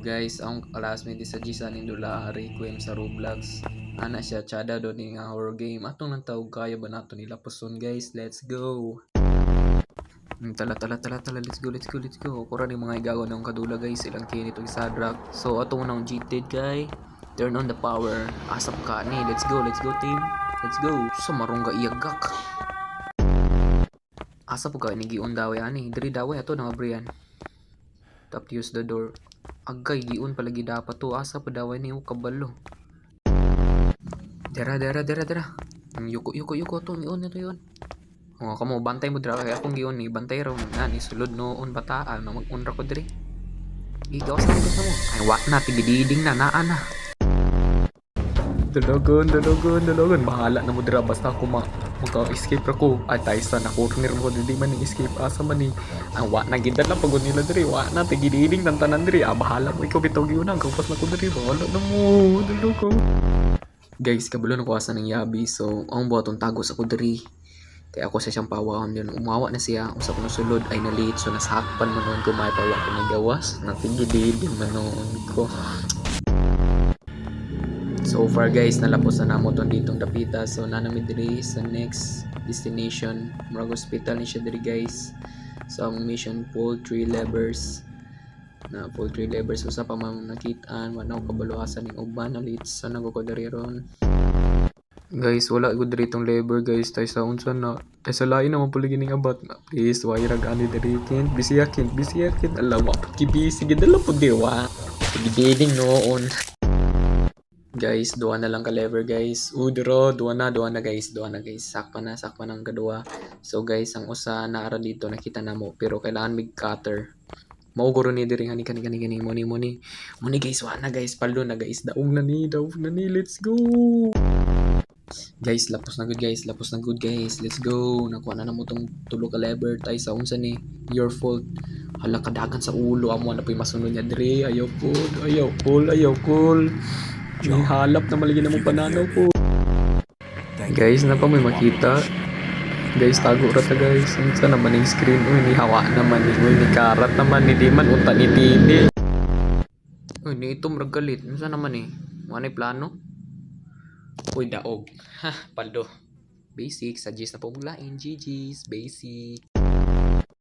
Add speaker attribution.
Speaker 1: Guys, ang classmate sa Gisa ni Dula Requiem sa Roblox. Ana siya chada do ni nga horror game. Atong nang tawag kaya ba nato nila puson guys? Let's go. Tala, let's go. Kura ni mga igaw ng kadula guys, ilang kinito isadrak. So ato mo nang cheated guy. Turn on the power. Asap ka ni. Let's go team. Let's go. So marungga iyagak. Asa po ka ni giun dawe ani. Diri dawe ato na Brian. Tap use the door. Agay giun palagi dapat to. Asa pa daw ni kabalo. Dara. Yuko to yun ito yun. O kamo bantay mo dra kay akong giun ni bantay raw na ni sulod noon bataan na mag-unra ko diri. Igawas na mo. Ay wa na tigididing na naa na. Dalogon. Bahala na mo dira basta ako magka-escape ra ko. Ay taysa na corner mo dili man ni escape asa man ni. Ang wa na gid lang pagod nila diri. Wa na tigididing ng tanan diri. Bahala mo ikaw bitaw giun ang kapas na ko diri. Bahala na mo. Dalogon. Guys, kabalo na ko asa ng yabi. So, ang buhaton tagos ako diri. Kaya ako sa siyang pawawon yun. Umawa na siya. Usa ko sulod ay nalit. So, nasakpan mo noon ko may pawa ko ng gawas. Natigididing man noon ko. So far guys, nalapos na namo ton ditong dapita. So nanami diri sa next destination. Murag hospital ni siya diri guys. So ang mission pull 3 levers. Na pull 3 levers usa pa man nakitaan, wa na kabaluasan ning uban alit sa nagko diri ron. Guys, wala gud diri tong lever guys. Tay sa unsa na. Tay sa lain naman pala gining abat. Please, why ra gani diri kin? Busy yakin. Alawa pati busy gid ala pud diwa. Gididing noon. Guys, duwa na lang ka lever guys. Duwa na guys. Sakpa na ang kadua. So guys, ang usa naara dito nakita namo pero kailangan mig cutter. Mauguro ni diri kani muni guys, wa na guys, paldo na guys. Daog na ni, let's go. Guys, lapos na good guys. Let's go. Nakuha na namo tong tulo ka lever tay sa unsa ni your fault. Hala kadagan sa ulo amo na poy masunod niya diri. Ayaw cool. Halap na maligi na mong pananaw po. Guys, na pa may makita. Guys, tago rata guys. Unsa naman yung screen? Uy, ni hawa naman ni. Uy, ni karat naman ni. Di man unta ni Tini. Uy, ni ito maragalit. Unsa naman eh? Manay plano? Uy, daog. Ha, paldo. Basic. Suggest na po maglain. GG's. Basic.